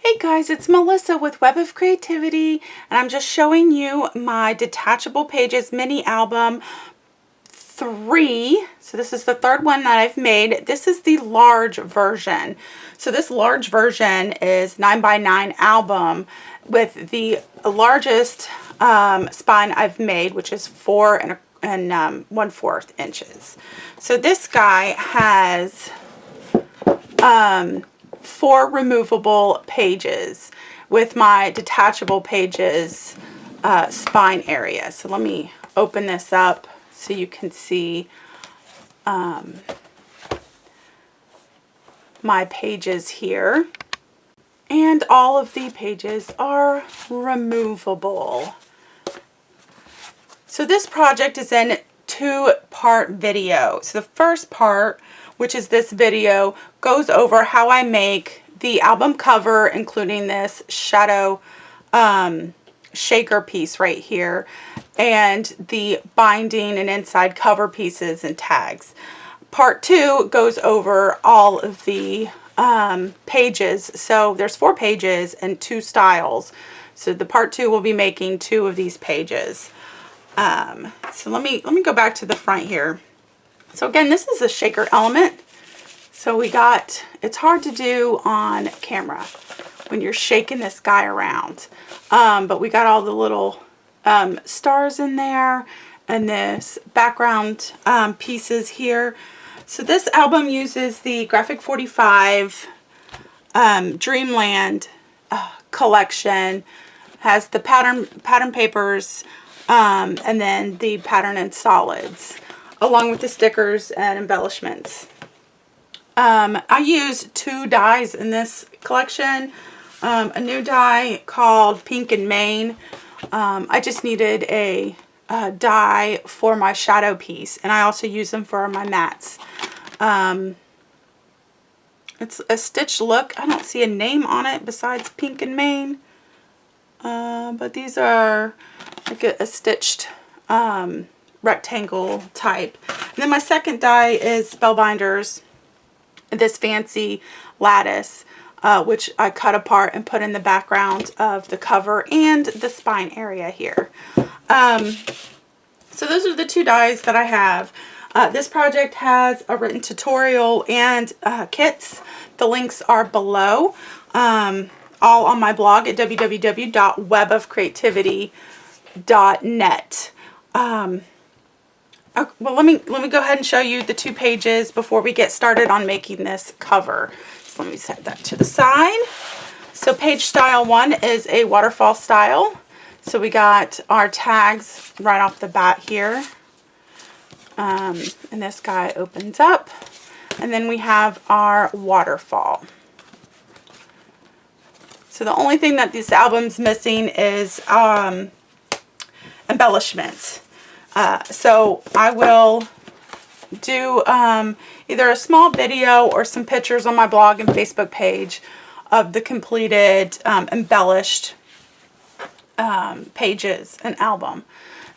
Hey guys, it's Melissa with Web of Creativity, and I'm just showing you my Detachable Pages mini album 3. So this is the third one that I've made. This is the large version. So this large version is 9x9 album with the largest spine I've made, which is 4 1/4 inches. So this guy has 4 removable pages with my Detachable Pages spine area. So let me open this up so you can see my pages here. And all of the pages are removable. So this project is in 2-part video. So the first part, which is this video, goes over how I make the album cover, including this shadow shaker piece right here, and the binding and inside cover pieces and tags. Part 2 goes over all of the pages. So there's 4 pages and 2 styles. So the part 2 will be making 2 of these pages. So let me go back to the front here. So again, this is a shaker element. So we got, it's hard to do on camera when you're shaking this guy around. But we got all the little stars in there and this background pieces here. So this album uses the Graphic 45 Dreamland collection. Has the pattern papers and then the pattern in solids, along with the stickers and embellishments. I used 2 dies in this collection. A new die called Pink and Main. I just needed a die for my shadow piece, and I also use them for my mats. It's a stitch look. I don't see a name on it besides Pink and Main. But these are like a stitched rectangle type. And then my second die is Spellbinders, this fancy lattice, which I cut apart and put in the background of the cover and the spine area here. So those are the 2 dies that I have. This project has a written tutorial and kits. The links are below, all on my blog at www.webofcreativity.net. Well, let me go ahead and show you the 2 pages before we get started on making this cover. So let me set that to the side. So page style 1 is a waterfall style. So we got our tags right off the bat here. And this guy opens up. And then we have our waterfall. So the only thing that this album's missing is embellishments. So I will do either a small video or some pictures on my blog and Facebook page of the completed embellished pages and album.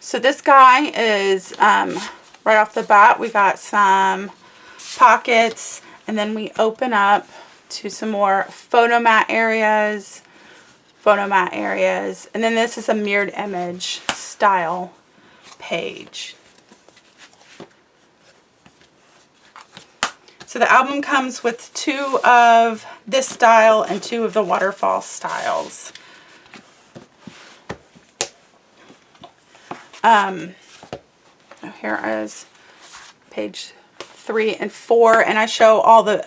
So this guy is right off the bat, we got some pockets, and then we open up to some more photo mat areas, and then this is a mirrored image style page. So the album comes with 2 of this style and 2 of the waterfall styles. Here is page 3 and 4, and I show all the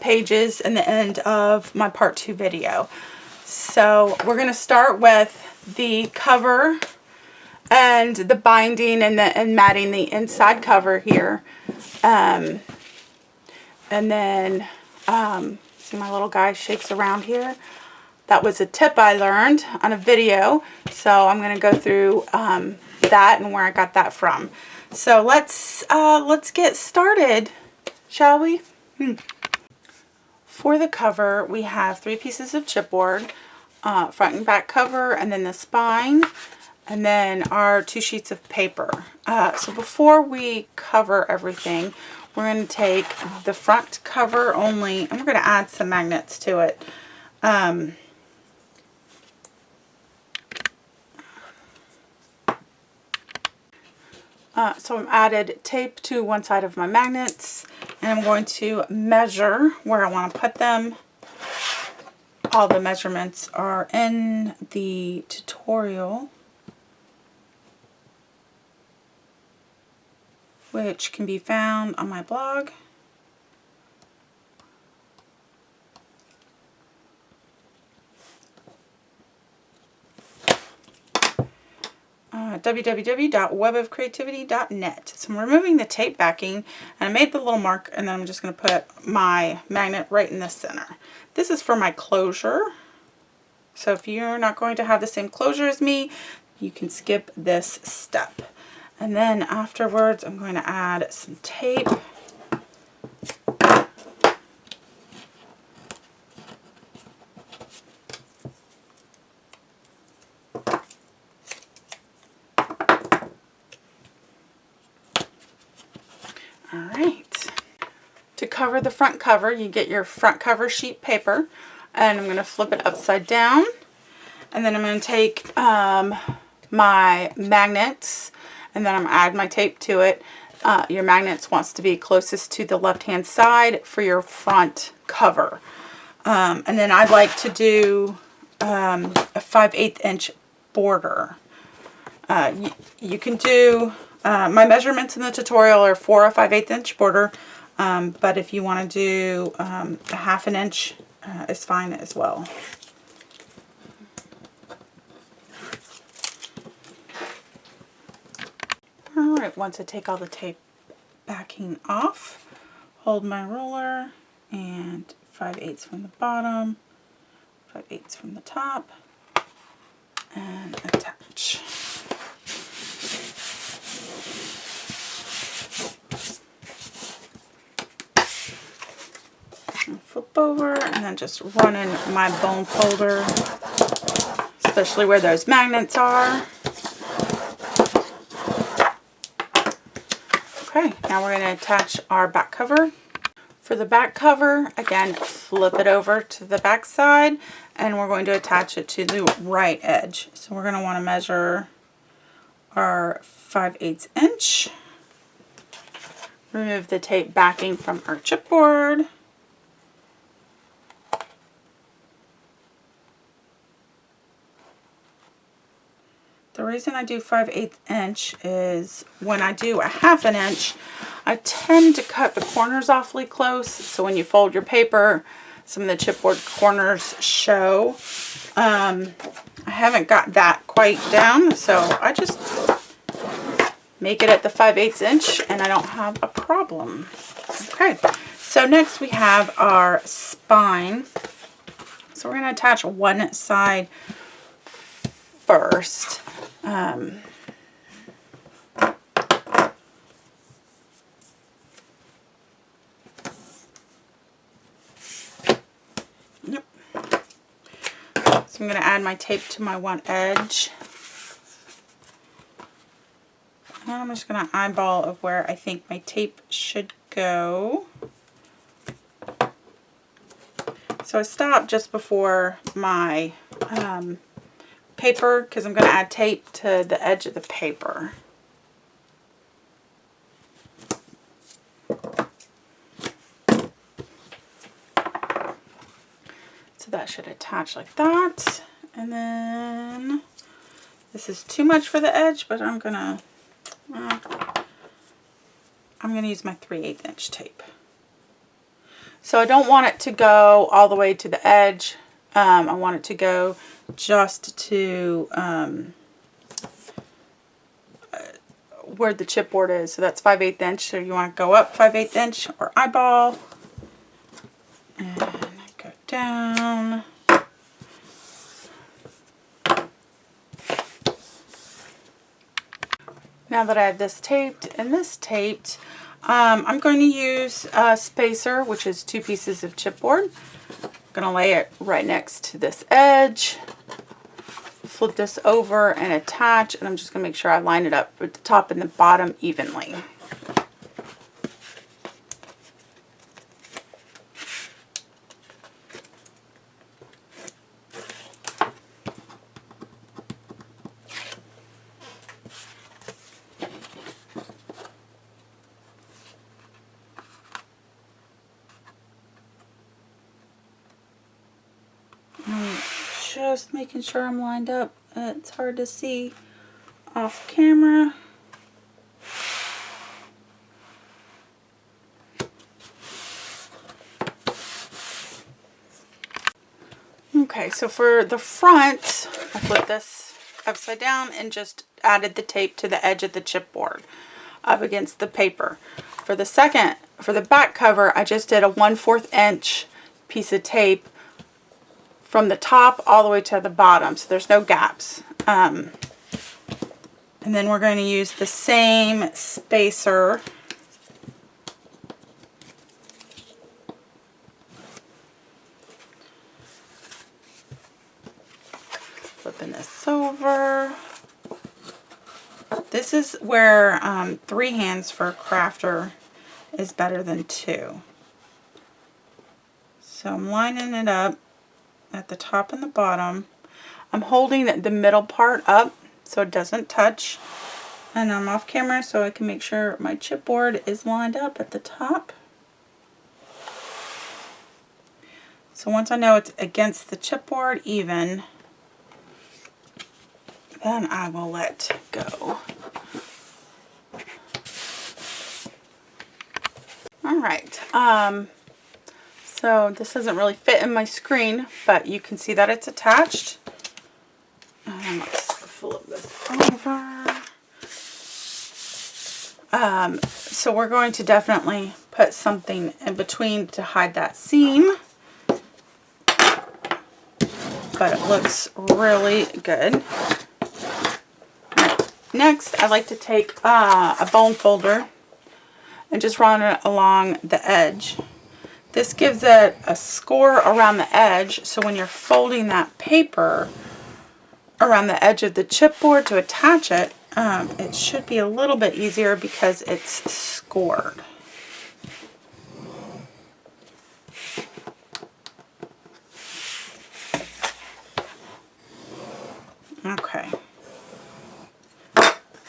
pages in the end of my part 2 video. So we're going to start with the cover and the binding and matting the inside cover here. And then see my little guy shakes around here. That was a tip I learned on a video, so I'm going to go through that and where I got that from. So let's get started, shall we? For the cover, we have 3 pieces of chipboard, front and back cover, and then the spine, and then our 2 sheets of paper. So before we cover everything, we're going to take the front cover only, and we're going to add some magnets to it. So I've added tape to one side of my magnets, and I'm going to measure where I want to put them. All the measurements are in the tutorial, which can be found on my blog. www.webofcreativity.net. So I'm removing the tape backing, and I made the little mark, and then I'm just going to put my magnet right in the center. This is for my closure. So if you're not going to have the same closure as me, you can skip this step. And then afterwards, I'm going to add some tape. Alright, to cover the front cover, you get your front cover sheet paper, and I'm going to flip it upside down, and then I'm going to take my magnets, and then I'm going to add my tape to it. Your magnets wants to be closest to the left hand side for your front cover. And then I'd like to do a 5/8 inch border. You can do, my measurements in the tutorial are for a 5/8 inch border, but if you want to do a 1/2 inch is fine as well. Alright, once I take all the tape backing off, hold my ruler and 5/8 from the bottom, 5/8 from the top, and attach. And flip over, and then just run in my bone folder, especially where those magnets are. Okay, now we're going to attach our back cover. For the back cover, again, flip it over to the back side, and we're going to attach it to the right edge. So we're going to want to measure our 5/8 inch. Remove the tape backing from our chipboard. The reason I do 5/8 inch is when I do a 1/2 inch, I tend to cut the corners awfully close. So when you fold your paper, some of the chipboard corners show. I haven't got that quite down, so I just make it at the 5/8 inch and I don't have a problem. Okay, so next we have our spine. So we're going to attach one side first. Yep. So I'm going to add my tape to my one edge. And I'm just going to eyeball of where I think my tape should go. So I stopped just before my paper because I'm going to add tape to the edge of the paper. So that should attach like that. And then this is too much for the edge, but I'm gonna use my 3/8 inch tape. So I don't want it to go all the way to the edge. I want it to go just to where the chipboard is. So that's 5/8 inch. So you want to go up 5/8 inch or eyeball. And go down. Now that I have this taped and this taped, I'm going to use a spacer, which is 2 pieces of chipboard. I'm going to lay it right next to this edge, flip this over and attach, and I'm just going to make sure I line it up with the top and the bottom evenly. I'm just making sure I'm lined up. It's hard to see off camera. Okay, so for the front, I put this upside down and just added the tape to the edge of the chipboard up against the paper. For the back cover, I just did a 1/4 inch piece of tape from the top all the way to the bottom, so there's no gaps. And then we're going to use the same spacer flipping this over. This is where 3 hands for a crafter is better than 2. So I'm lining it up at the top and the bottom. I'm holding the middle part up so it doesn't touch. And I'm off camera so I can make sure my chipboard is lined up at the top. So once I know it's against the chipboard even, then I will let go. Alright, so this doesn't really fit in my screen, but you can see that it's attached. Let's flip this over. So we're going to definitely put something in between to hide that seam. But it looks really good. Next, I like to take a bone folder and just run it along the edge. This gives it a score around the edge, so when you're folding that paper around the edge of the chipboard to attach it, it should be a little bit easier because it's scored. Okay.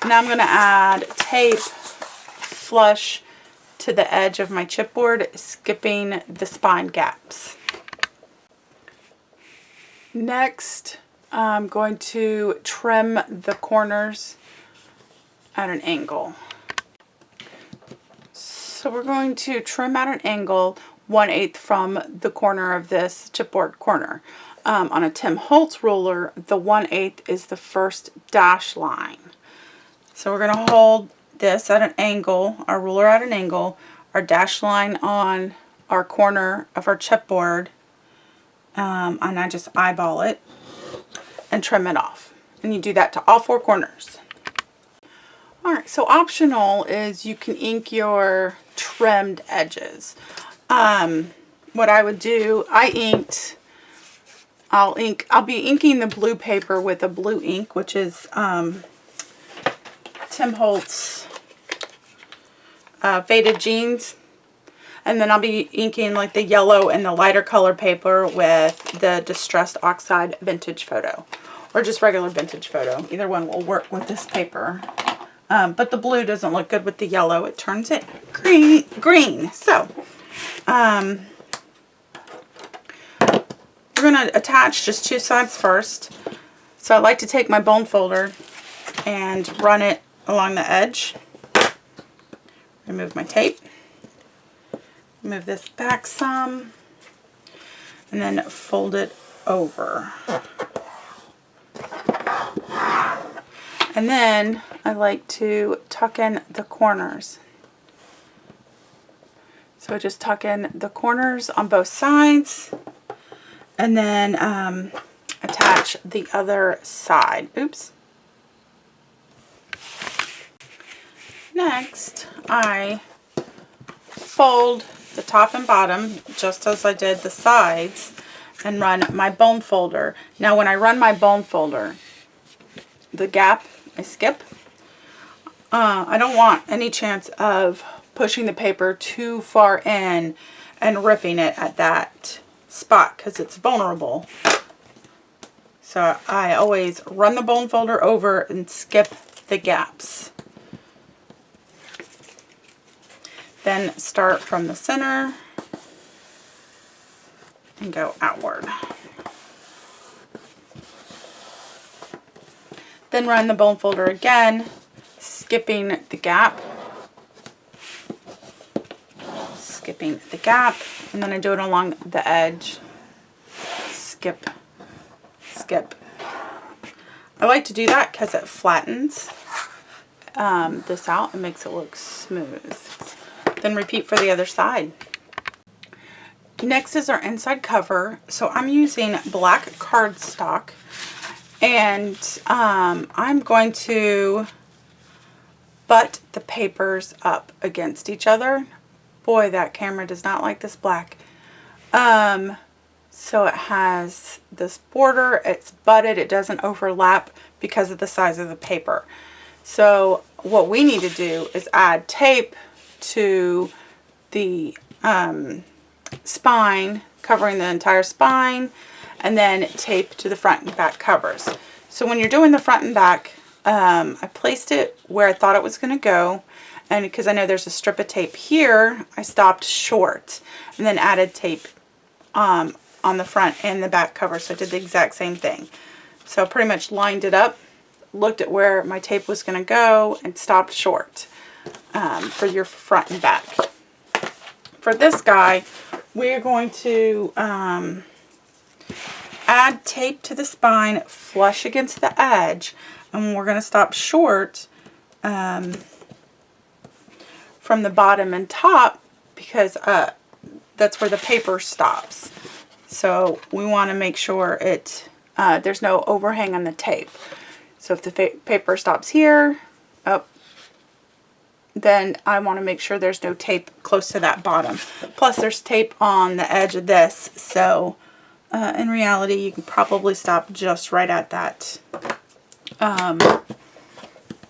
Now I'm going to add tape flush to the edge of my chipboard, skipping the spine gaps. Next, I'm going to trim the corners at an angle. So we're going to trim at an angle 1/8 from the corner of this chipboard corner. On a Tim Holtz ruler, the 1/8 is the first dash line. So we're going to hold this at an angle, our ruler at an angle, our dash line on our corner of our chipboard, and I just eyeball it and trim it off. And you do that to all 4 corners. Alright, so optional is you can ink your trimmed edges. What I would do, I'll be inking the blue paper with a blue ink, which is Tim Holtz Faded Jeans. And then I'll be inking like the yellow and the lighter color paper with the Distressed Oxide Vintage Photo. Or just regular Vintage Photo. Either one will work with this paper. But the blue doesn't look good with the yellow. It turns it green. So, we're going to attach just 2 sides first. So I like to take my bone folder and run it along the edge. Remove my tape. Move this back some. And then fold it over. And then I like to tuck in the corners. So I just tuck in the corners on both sides. And then attach the other side. Oops. Next, I fold the top and bottom just as I did the sides and run my bone folder. Now when I run my bone folder, the gap I skip. I don't want any chance of pushing the paper too far in and ripping it at that spot because it's vulnerable. So I always run the bone folder over and skip the gaps. Then start from the center and go outward. Then run the bone folder again, skipping the gap. Skipping the gap, and then I do it along the edge. Skip, skip. I like to do that because it flattens this out and makes it look smooth. Then repeat for the other side. Next is our inside cover. So I'm using black cardstock, and I'm going to butt the papers up against each other. Boy, that camera does not like this black. So it has this border, it's butted, it doesn't overlap because of the size of the paper. So what we need to do is add tape to the spine, covering the entire spine, and then tape to the front and back covers. So when you're doing the front and back, I placed it where I thought it was going to go, and because I know there's a strip of tape here, I stopped short and then added tape on the front and the back cover. So I did the exact same thing. So pretty much lined it up, looked at where my tape was going to go, and stopped short for your front and back. For this guy, we're going to add tape to the spine flush against the edge, and we're going to stop short from the bottom and top because that's where the paper stops. So we want to make sure there's no overhang on the tape. So if the paper stops here, then I want to make sure there's no tape close to that bottom. Plus there's tape on the edge of this, so in reality you can probably stop just right at that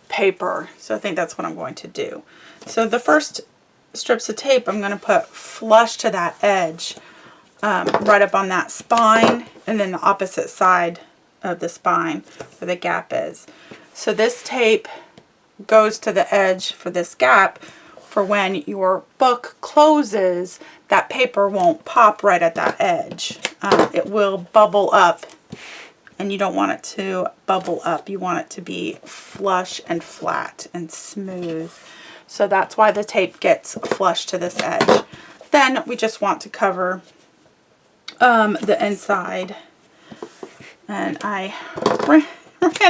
paper. So I think that's what I'm going to do. So the first strips of tape I'm going to put flush to that edge, right up on that spine, and then the opposite side of the spine where the gap is. So this tape goes to the edge for this gap, for when your book closes, that paper won't pop right at that edge. It will bubble up, and you don't want it to bubble up. You want it to be flush and flat and smooth. So that's why the tape gets flush to this edge. Then we just want to cover the inside. And I ran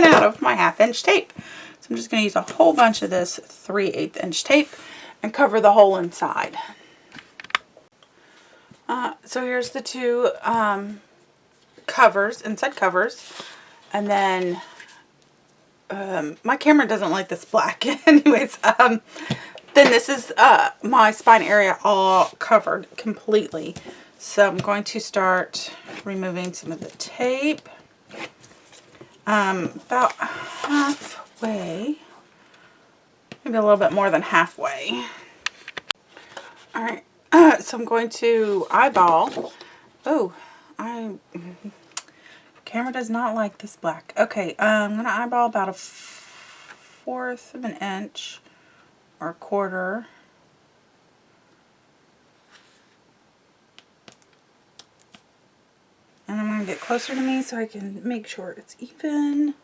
out of my 1/2 inch tape. So I'm just going to use a whole bunch of this 3/8 inch tape and cover the whole inside. So here's the two covers, inside covers. And then my camera doesn't like this black. Anyways, then this is my spine area all covered completely. So I'm going to start removing some of the tape. About halfway, maybe a little bit more than halfway. Alright, so I'm going to eyeball. Oh, camera does not like this black. Okay, I'm going to eyeball about 1/4 of an inch or 1/4. And I'm going to get closer to me so I can make sure it's even.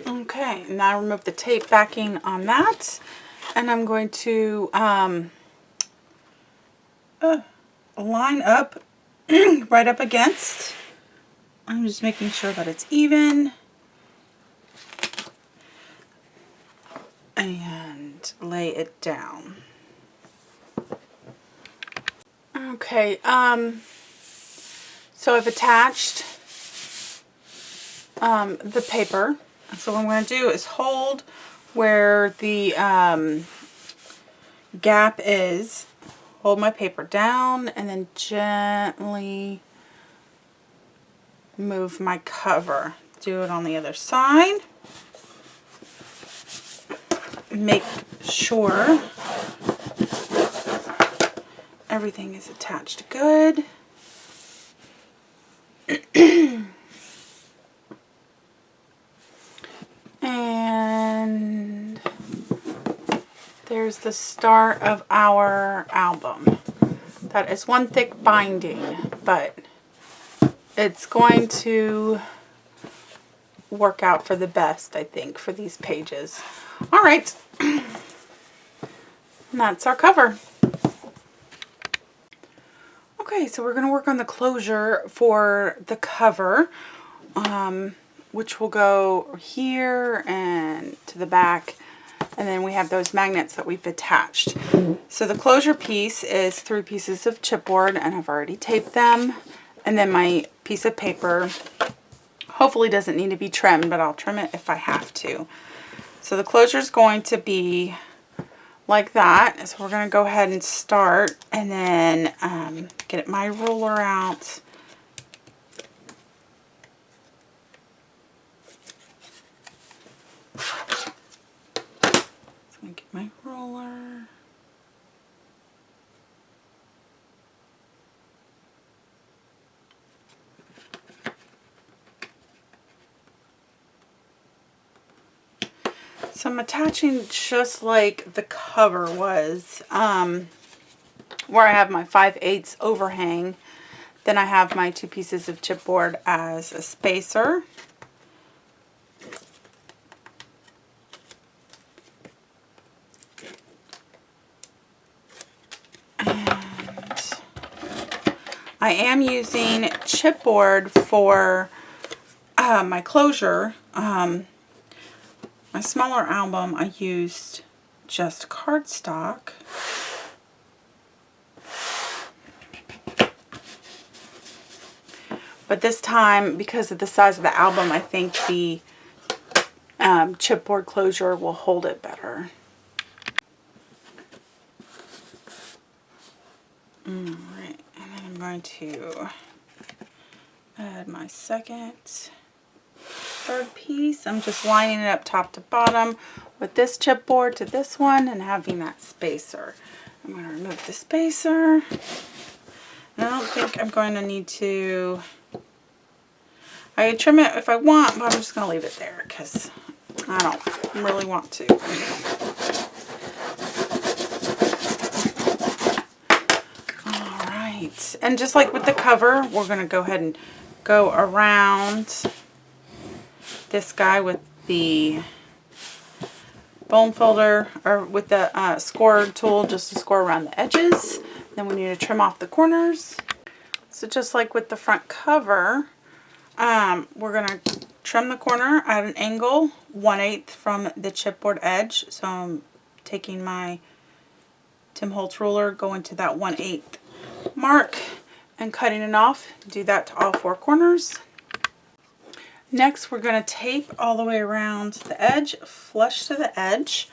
Okay, now remove the tape backing on that. And I'm going to line up right up against. I'm just making sure that it's even. And lay it down. Okay, so I've attached the paper. So what I'm going to do is hold where the gap is, hold my paper down, and then gently move my cover. Do it on the other side. Make sure everything is attached good. And there's the start of our album. That is one thick binding, but it's going to work out for the best, I think, for these pages. All right. And that's our cover. Okay, so we're going to work on the closure for the cover, which will go here and to the back. And then we have those magnets that we've attached. So the closure piece is 3 pieces of chipboard, and I've already taped them. And then my piece of paper hopefully doesn't need to be trimmed, but I'll trim it if I have to. So the closure is going to be like that. So we're going to go ahead and start, and then get my ruler out. Get my roller. So I'm attaching just like the cover was, where I have my 5/8 overhang. Then I have my 2 pieces of chipboard as a spacer. I am using chipboard for my closure. My smaller album, I used just cardstock. But this time, because of the size of the album, I think the chipboard closure will hold it better. Alright, and then I'm going to add my third piece. I'm just lining it up top to bottom with this chipboard to this one and having that spacer. I'm going to remove the spacer. And I don't think I'm going to need to... I can trim it if I want, but I'm just going to leave it there because I don't really want to. Alright, and just like with the cover, we're going to go ahead and go around this guy with the bone folder, or with the score tool, just to score around the edges. Then we need to trim off the corners. So just like with the front cover, we're going to trim the corner at an angle 1/8 from the chipboard edge. So I'm taking my Tim Holtz ruler, going to that 1/8 mark and cutting it off. Do that to all 4 corners. Next, we're going to tape all the way around the edge, flush to the edge,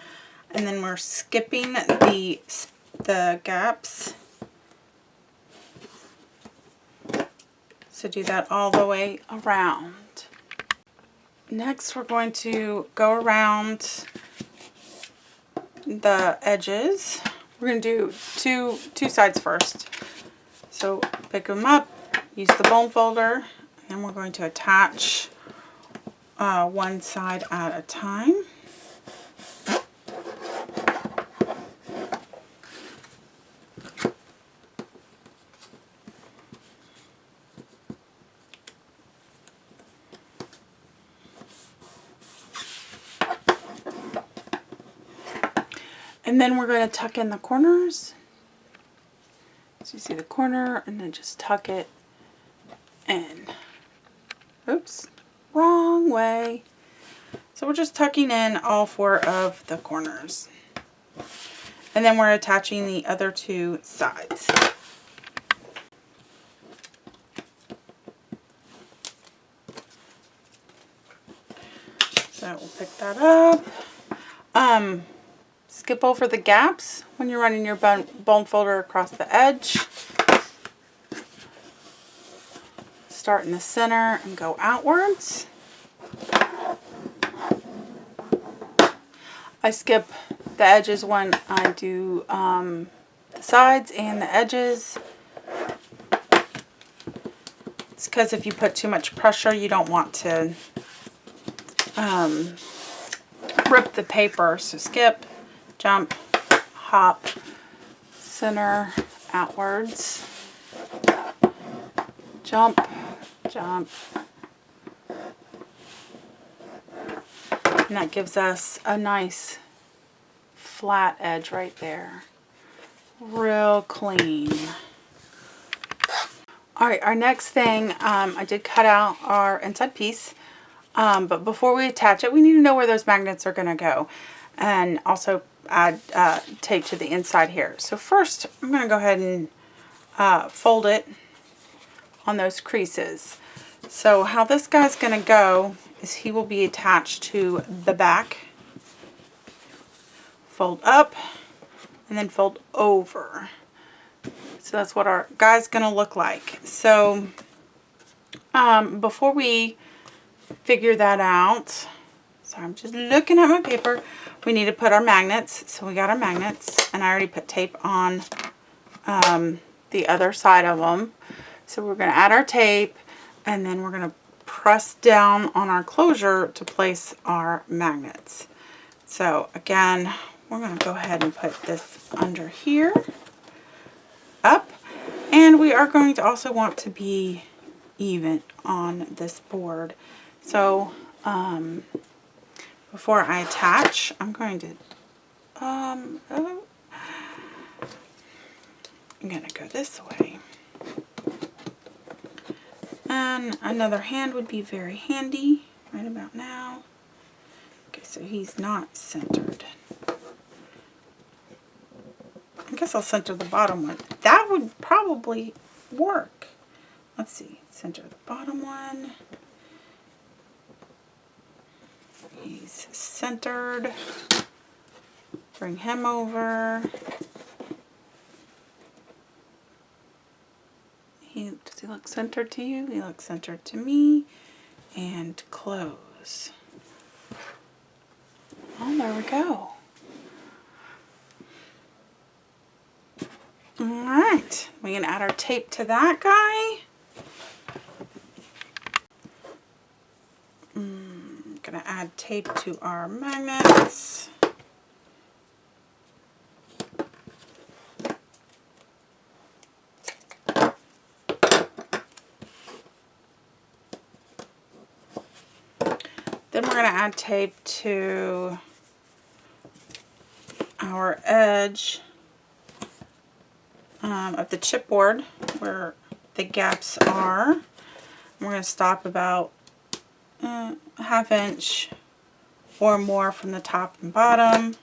and then we're skipping the gaps. So do that all the way around. Next, we're going to go around the edges. We're going to do two sides first. So pick them up, use the bone folder, and we're going to attach one side at a time. And then we're going to tuck in the corners. So you see the corner, and then just tuck it in. Oops, wrong way. So we're just tucking in all 4 of the corners. And then we're attaching the other 2 sides. So we'll pick that up. Skip over the gaps when you're running your bone folder across the edge. Start in the center and go outwards. I skip the edges when I do the sides and the edges. It's because if you put too much pressure, you don't want to rip the paper. So skip, jump, hop, center, outwards. Jump, jump. And that gives us a nice flat edge right there. Real clean. Alright, our next thing, I did cut out our inside piece. But before we attach it, we need to know where those magnets are going to go. And also add tape to the inside here. So first, I'm going to go ahead and fold it on those creases. So how this guy's going to go is he will be attached to the back. Fold up and then fold over. So that's what our guy's going to look like. So before we figure that out, so I'm just looking at my paper, we need to put our magnets. So we got our magnets, and I already put tape on the other side of them. So we're going to add our tape, and then we're going to press down on our closure to place our magnets. So again, we're going to go ahead and put this under here, up, and we are going to also want to be even on this board. So before I attach, I'm going to I'm going to go this way. And another hand would be very handy right about now. Okay, so he's not centered. I guess I'll center the bottom one. That would probably work. Let's see. Center the bottom one. He's centered. Bring him over. Does he look centered to you? He looks centered to me. And close. Oh, there we go. Alright, we can add our tape to that guy. Gonna add tape to our magnets. Then we're going to add tape to our edge of the chipboard where the gaps are. We're going to stop about a ½ inch or more from the top and bottom.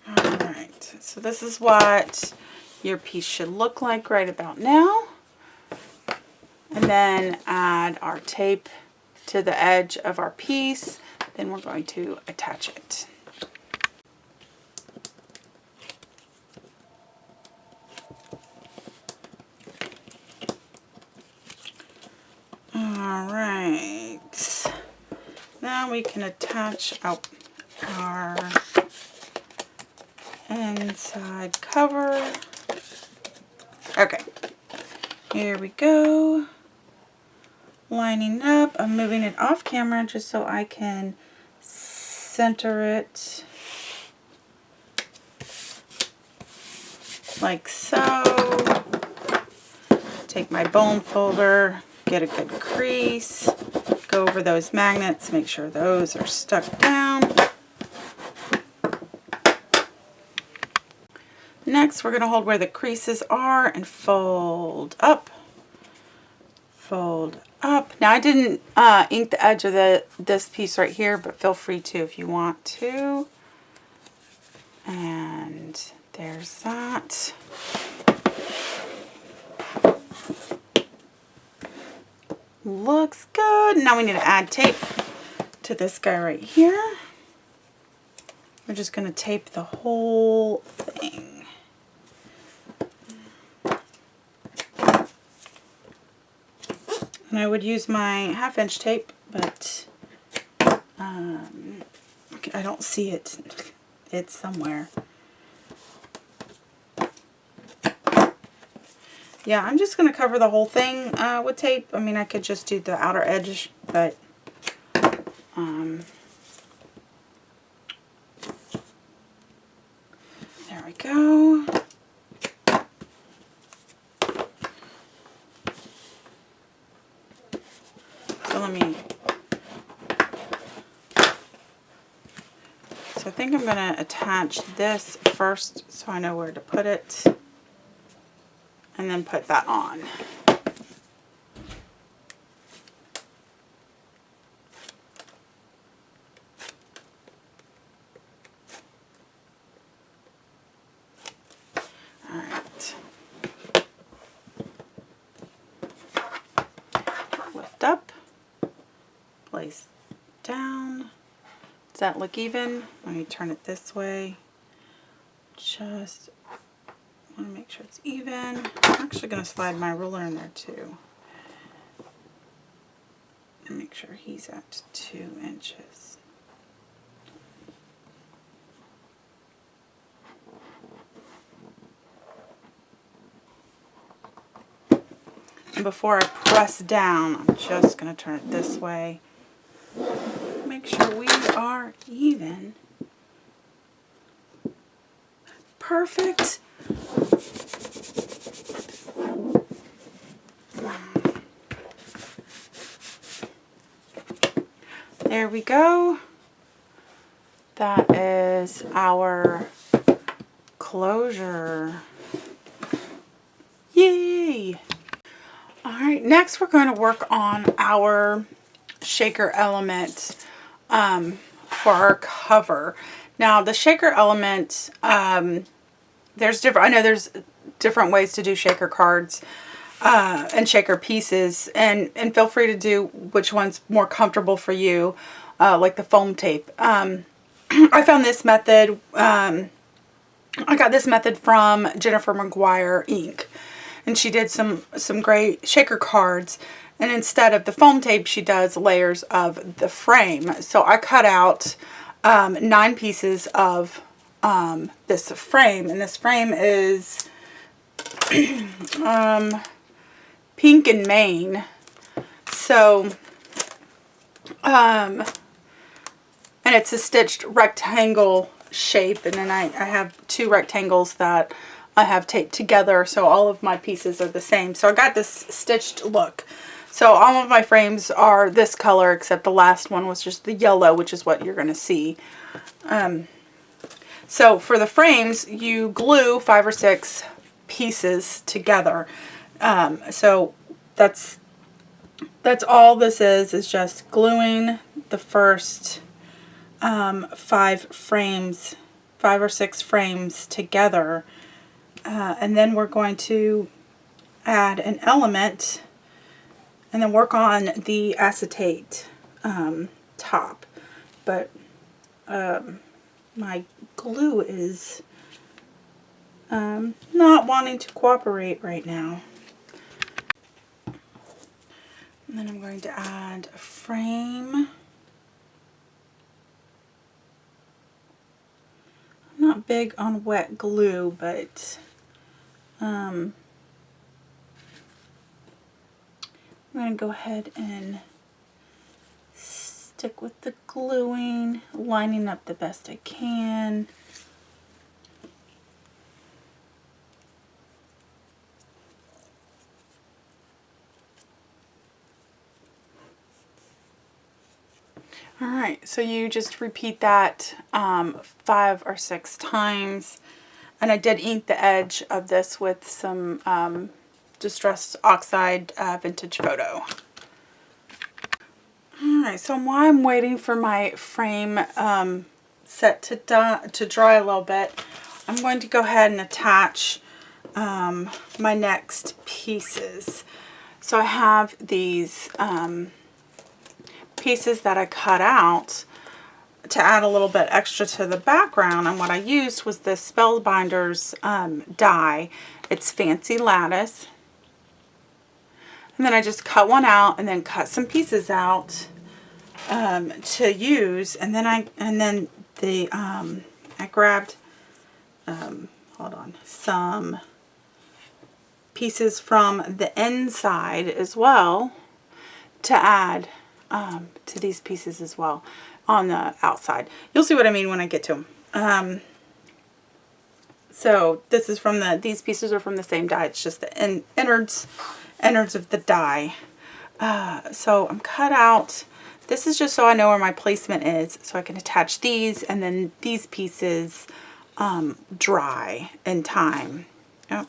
Alright, so this is what your piece should look like right about now. And then add our tape to the edge of our piece. Then we're going to attach it. Alright, now we can attach our inside cover. Okay, here we go. Lining up. I'm moving it off camera just so I can center it like so. Take my bone folder, get a good crease, go over those magnets, make sure those are stuck down. Next, we're going to hold where the creases are and fold up. Fold up. Now I didn't ink the edge of this piece right here, but feel free to if you want to. And there's that. Looks good. Now we need to add tape to this guy right here. We're just going to tape the whole thing. And I would use my ½ inch tape, but I don't see it. It's somewhere. yeah, I'm just going to cover the whole thing with tape. I mean, I could just do the outer edge, but there we go. So I think I'm going to attach this first so I know where to put it, and then put that on. Alright. Lift up, place down. Does that look even? Let me turn it this way. Just want to make sure it's even. I'm actually going to slide my ruler in there too. And make sure he's at 2 inches. And before I press down, I'm just going to turn it this way. Make sure we are even. Perfect. There we go. That is our closure. Yay! Alright, next we're going to work on our shaker element for our cover. Now the shaker element, there's different ways to do shaker cards and shaker pieces, and feel free to do which one's more comfortable for you, like the foam tape. I found this method, I got this method from Jennifer McGuire Inc. And she did some great shaker cards, and instead of the foam tape she does layers of the frame. So I cut out 9 pieces of this frame, and this frame is pink and Maine. So and it's a stitched rectangle shape, and then I have 2 rectangles that I have taped together, so all of my pieces are the same. So I got this stitched look. So all of my frames are this color, except the last one was just the yellow, which is what you're going to see. So for the frames, you glue 5 or 6 pieces together. So that's all this is just gluing the first 5 or 6 frames together. And then we're going to add an element and then work on the acetate top. But my glue is not wanting to cooperate right now. And then I'm going to add a frame. I'm not big on wet glue, but I'm going to go ahead and stick with the gluing, lining up the best I can. Alright, so you just repeat that 5 or 6 times. And I did ink the edge of this with some Distressed Oxide Vintage Photo. Alright, so while I'm waiting for my frame set to dry a little bit, I'm going to go ahead and attach my next pieces. So I have these pieces that I cut out to add a little bit extra to the background, and what I used was this Spellbinders die. It's Fancy Lattice. And then I just cut one out and then cut some pieces out to use, and then I grabbed hold on, some pieces from the inside as well to add to these pieces as well on the outside. You'll see what I mean when I get to them. So this is from these pieces are from the same die. It's just the innards of the die. So I'm cut out. This is just so I know where my placement is, so I can attach these, and then these pieces dry in time. Yep.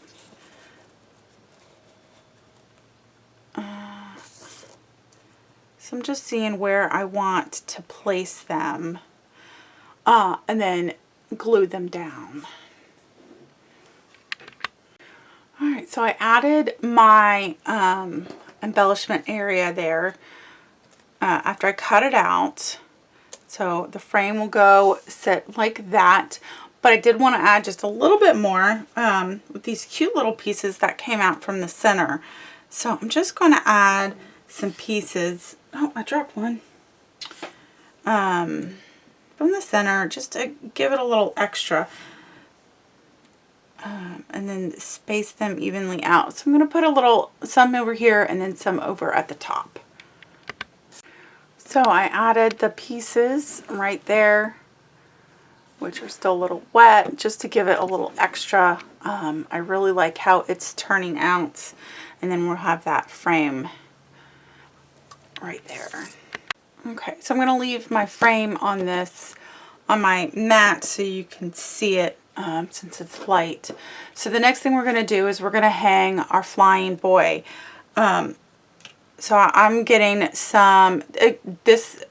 So I'm just seeing where I want to place them, and then glue them down. Alright, so I added my embellishment area there after I cut it out. So the frame will go sit like that. But I did want to add just a little bit more with these cute little pieces that came out from the center. So I'm just going to add some pieces. Oh, I dropped one. From the center, just to give it a little extra. And then space them evenly out. So I'm going to put some over here and then some over at the top. So I added the pieces right there, which are still a little wet, just to give it a little extra. I really like how it's turning out. And then we'll have that frame right there. Okay, so I'm going to leave my frame on my mat so you can see it since it's light. So the next thing we're going to do is we're going to hang our flying boy. So I'm getting some, this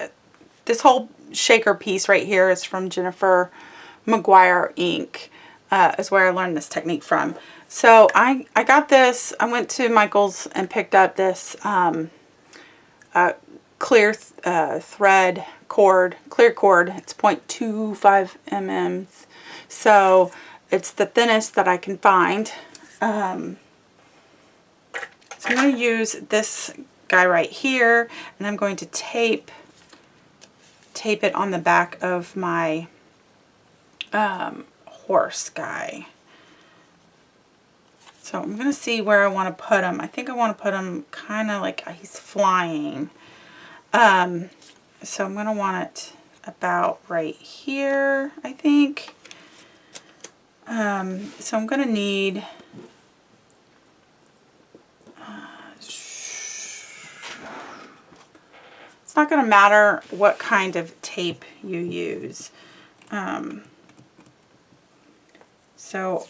whole shaker piece right here is from Jennifer McGuire ink, is where I learned this technique from. So I got this, I went to Michael's and picked up this clear thread cord, clear cord. It's 0.25 mm. So it's the thinnest that I can find. So I'm going to use this guy right here, and I'm going to tape it on the back of my horse guy. So I'm going to see where I want to put him. I think I want to put him kind of like he's flying. So I'm going to want it about right here, I think. So I'm going to need it's not going to matter what kind of tape you use. So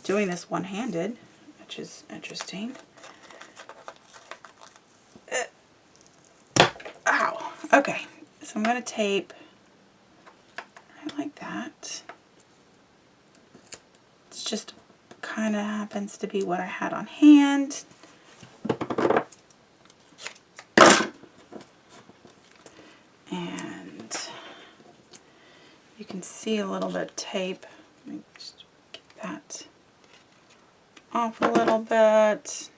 doing this one-handed, which is interesting. Ow. Okay, so I'm going to tape right like that. It's just kind of happens to be what I had on hand. And you can see a little bit of tape. Let me just get that off a little bit.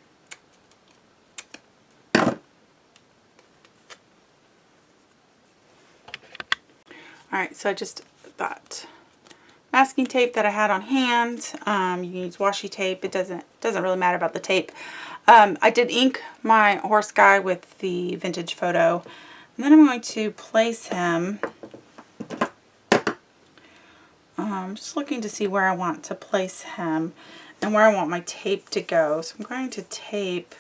Alright, so I just got masking tape that I had on hand. You can use washi tape. It doesn't really matter about the tape. I did ink my horse guy with the vintage photo. And then I'm going to place him. I'm just looking to see where I want to place him and where I want my tape to go. So I'm going to tape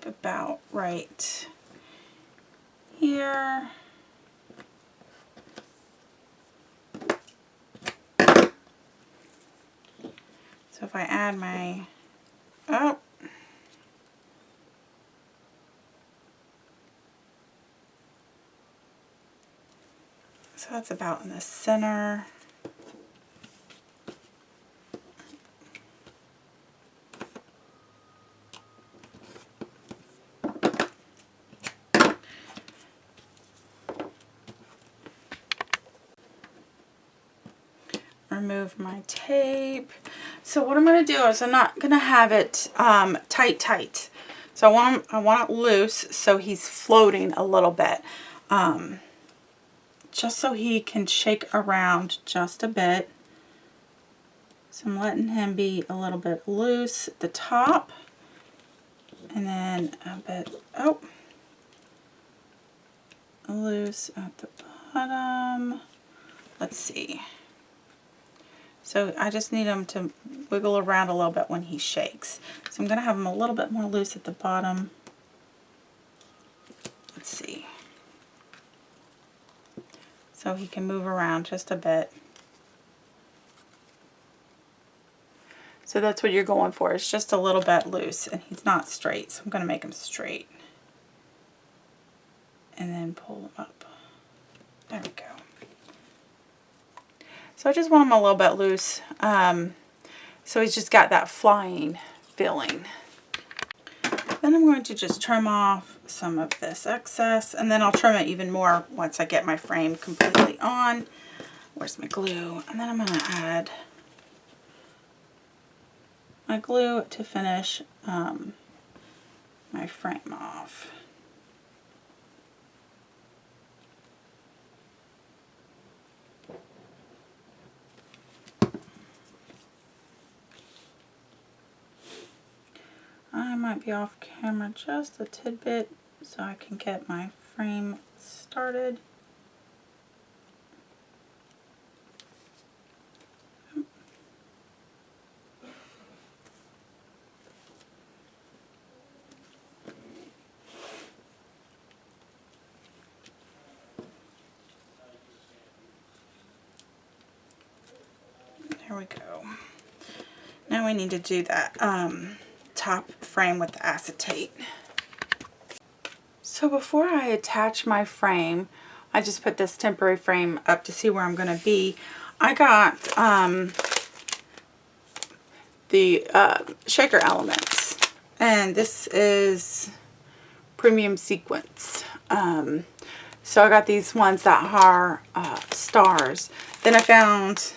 about right here. So if I add my, oh, so that's about in the center. Remove my tape. So what I'm going to do is I'm not going to have it tight. So I want it loose so he's floating a little bit. Just so he can shake around just a bit. So I'm letting him be a little bit loose at the top, and then a bit, loose at the bottom. Let's see. So I just need him to wiggle around a little bit when he shakes. So I'm going to have him a little bit more loose at the bottom. Let's see. So he can move around just a bit. So that's what you're going for. It's just a little bit loose, and he's not straight. So I'm going to make him straight. And then pull him up. There we go. So I just want him a little bit loose. So he's just got that flying feeling. Then I'm going to just trim off some of this excess, and then I'll trim it even more once I get my frame completely on. Where's my glue? And then I'm going to add my glue to finish my frame off. I might be off camera just a tidbit so I can get my frame started. There we go. Now we need to do that top frame with the acetate. So before I attach my frame, I just put this temporary frame up to see where I'm going to be. I got the shaker elements, and this is premium sequence. So I got these ones that are stars. Then I found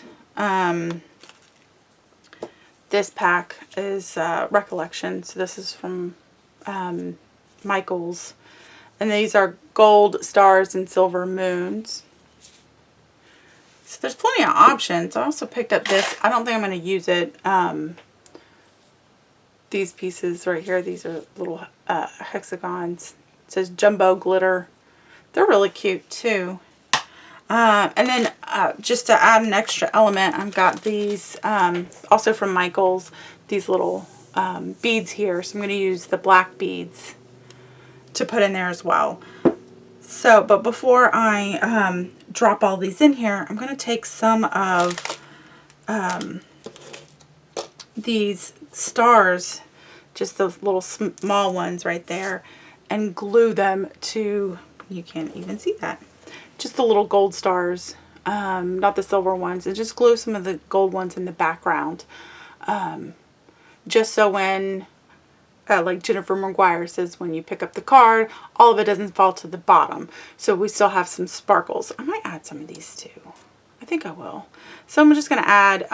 this pack is Recollection. So this is from Michael's. And these are gold stars and silver moons. So there's plenty of options. I also picked up this. I don't think I'm going to use it. These pieces right here, these are little hexagons. It says Jumbo Glitter. They're really cute too. And then just to add an extra element, I've got these also from Michael's, these little beads here. So I'm going to use the black beads to put in there as well. So, but before I drop all these in here, I'm going to take some of these stars, just those little small ones right there, and glue them to, you can't even see that, just the little gold stars, not the silver ones, and just glue some of the gold ones in the background, just so when like Jennifer McGuire says, when you pick up the card, all of it doesn't fall to the bottom. So we still have some sparkles. I might add some of these too. I think I will. So I'm just going to add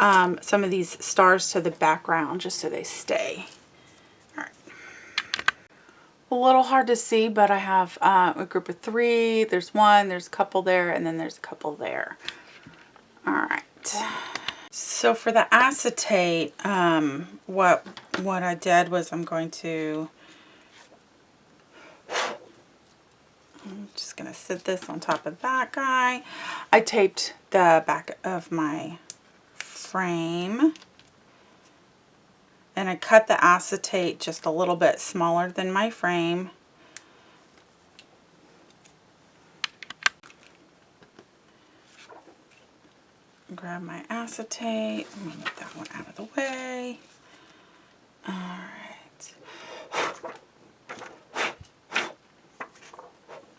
some of these stars to the background just so they stay. All right. A little hard to see, but I have a group of 3. There's 1, there's a couple there, and then there's a couple there. All right. So for the acetate, what I did was I'm just going to sit this on top of that guy. I taped the back of my frame, and I cut the acetate just a little bit smaller than my frame. Grab my acetate. I'm going to get that one out of the way. Alright.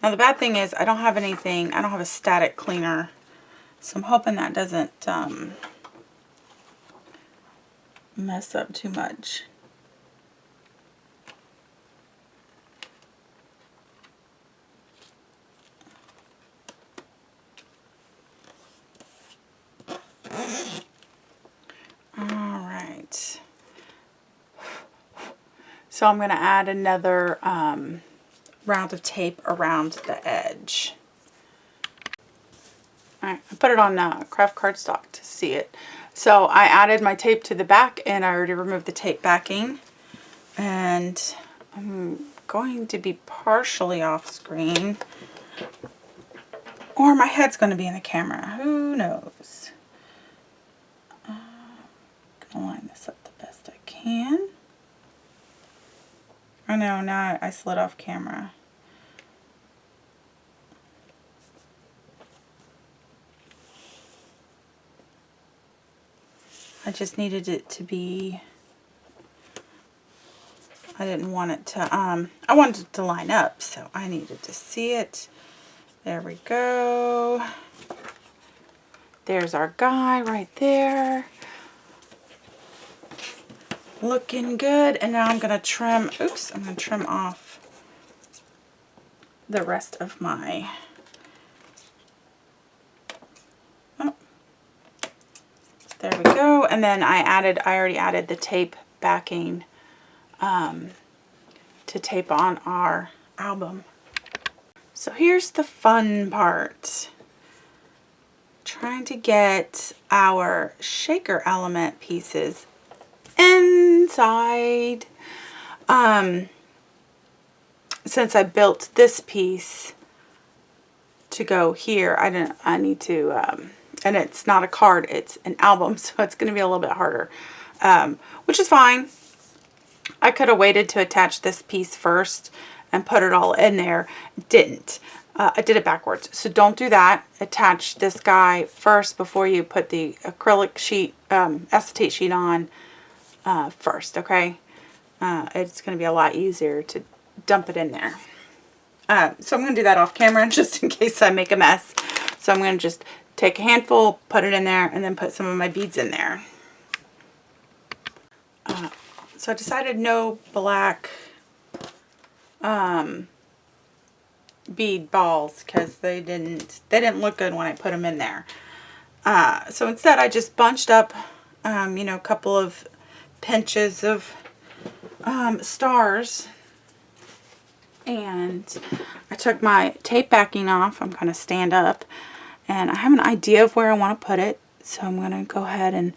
Now the bad thing is I don't have anything, I don't have a static cleaner. So I'm hoping that doesn't mess up too much. Alright. So I'm going to add another round of tape around the edge. Alright, I put it on craft cardstock to see it. So I added my tape to the back, and I already removed the tape backing. And I'm going to be partially off screen, or my head's going to be in the camera. Who knows? I'm going to line this up the best I can. I know, now I slid off camera. I just needed it to be, I didn't want it to, I wanted it to line up, so I needed to see it. There we go. There's our guy right there. Looking good. And now I'm going to trim, oops, I'm going to trim off the rest of my, oh, there we go. And then I already added the tape backing to tape on our album. So here's the fun part. Trying to get our shaker element pieces inside. Since I built this piece to go here, I need to, and it's not a card, it's an album, so it's going to be a little bit harder, which is fine. I could have waited to attach this piece first and put it all in there. Didn't. I did it backwards. So don't do that. Attach this guy first before you put the acrylic sheet, acetate sheet on first, okay? It's going to be a lot easier to dump it in there. So I'm going to do that off camera just in case I make a mess. So I'm going to just take a handful, put it in there, and then put some of my beads in there. So I decided no black bead balls because they didn't look good when I put them in there. So instead I just bunched up, you know, a couple of pinches of stars, and I took my tape backing off. I'm going to stand up, and I have an idea of where I want to put it, so I'm going to go ahead and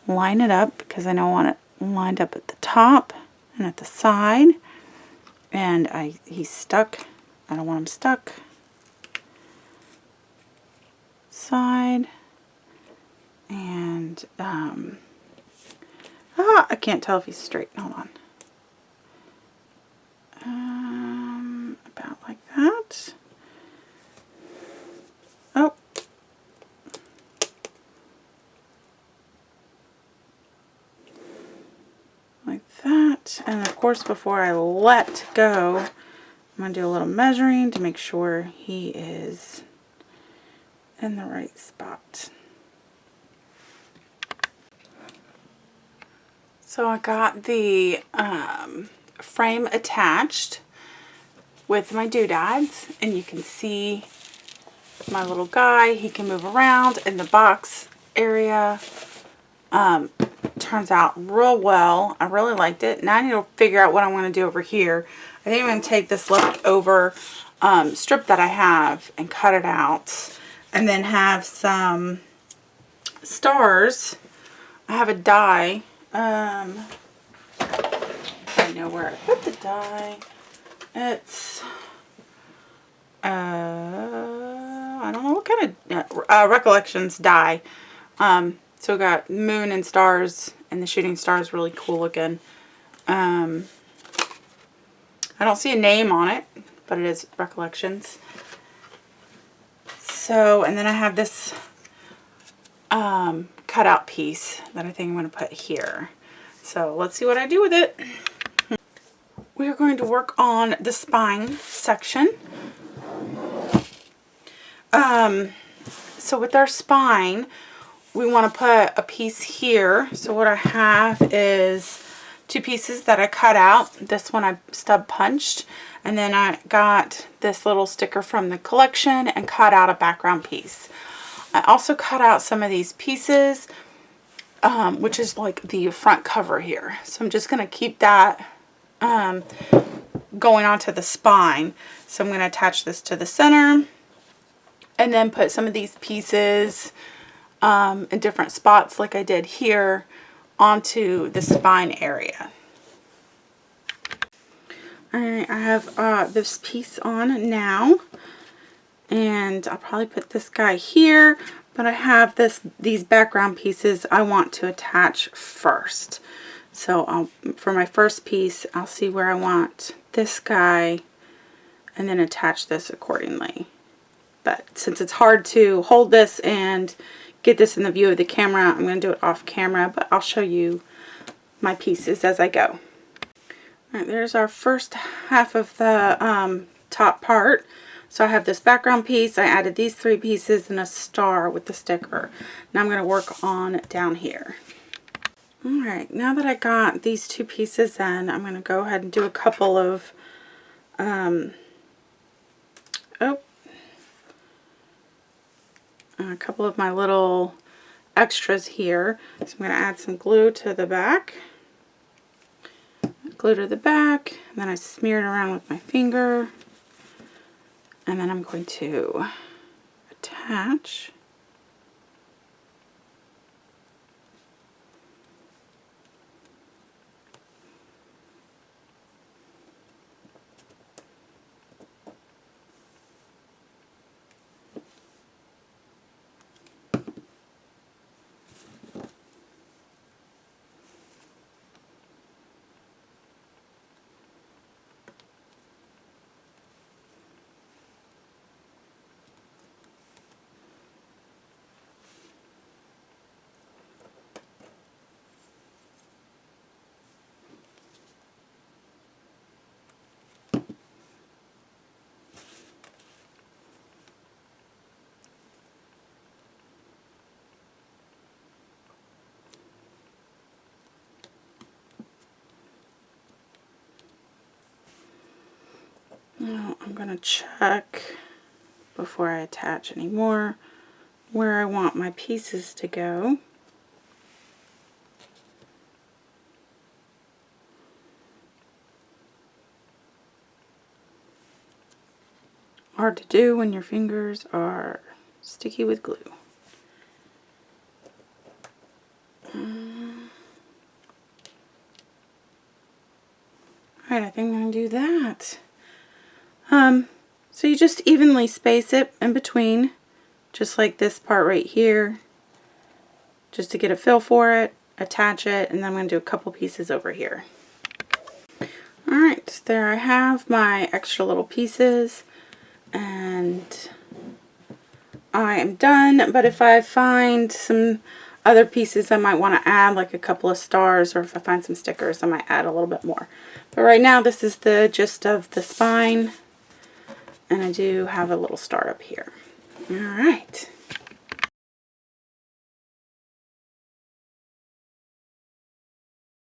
line it up because I know I want it lined up at the top and at the side. And he's stuck. I don't want him stuck. Side. And I can't tell if he's straight. Hold on. About like that. Oh. Like that. And of course, before I let go, I'm going to do a little measuring to make sure he is in the right spot. So I got the frame attached with my doodads, and you can see my little guy. He can move around in the box area. Turns out real well. I really liked it. Now I need to figure out what I'm going to do over here. I think I'm going to take this leftover strip that I have and cut it out, and then have some stars. I have a die. I know where I put the die. It's I don't know what kind of Recollections die. So we got moon and stars, and the shooting star is really cool looking. I don't see a name on it, but it is Recollections. So, and then I have this cutout piece that I think I'm going to put here. So let's see what I do with it. We are going to work on the spine section. So with our spine, we want to put a piece here. So what I have is two pieces that I cut out. This one I stub punched, and then I got this little sticker from the collection and cut out a background piece. I also cut out some of these pieces, which is like the front cover here. So I'm just going to keep that going onto the spine. So I'm going to attach this to the center, and then put some of these pieces in different spots like I did here onto the spine area. Alright, I have this piece on now, and I'll probably put this guy here, but I have these background pieces I want to attach first. So for my first piece, I'll see where I want this guy and then attach this accordingly. But since it's hard to hold this and get this in the view of the camera, I'm going to do it off camera, but I'll show you my pieces as I go. Alright, there's our first half of the top part. So I have this background piece, I added these 3 pieces and a star with the sticker. Now I'm going to work on down here. Alright, now that I got these 2 pieces in, I'm going to go ahead and do a couple of a couple of my little extras here. So I'm going to add some glue to the back. Glue to the back, and then I smear it around with my finger. And then I'm going to attach. Now I'm going to check before I attach any more where I want my pieces to go. Hard to do when your fingers are sticky with glue. Alright, I think I'm going to do that. So you just evenly space it in between, just like this part right here, just to get a feel for it, attach it, and then I'm going to do a couple pieces over here. Alright, there I have my extra little pieces, and I am done, but if I find some other pieces I might want to add, like a couple of stars, or if I find some stickers, I might add a little bit more. But right now this is the gist of the spine, and I do have a little star up here. Alright.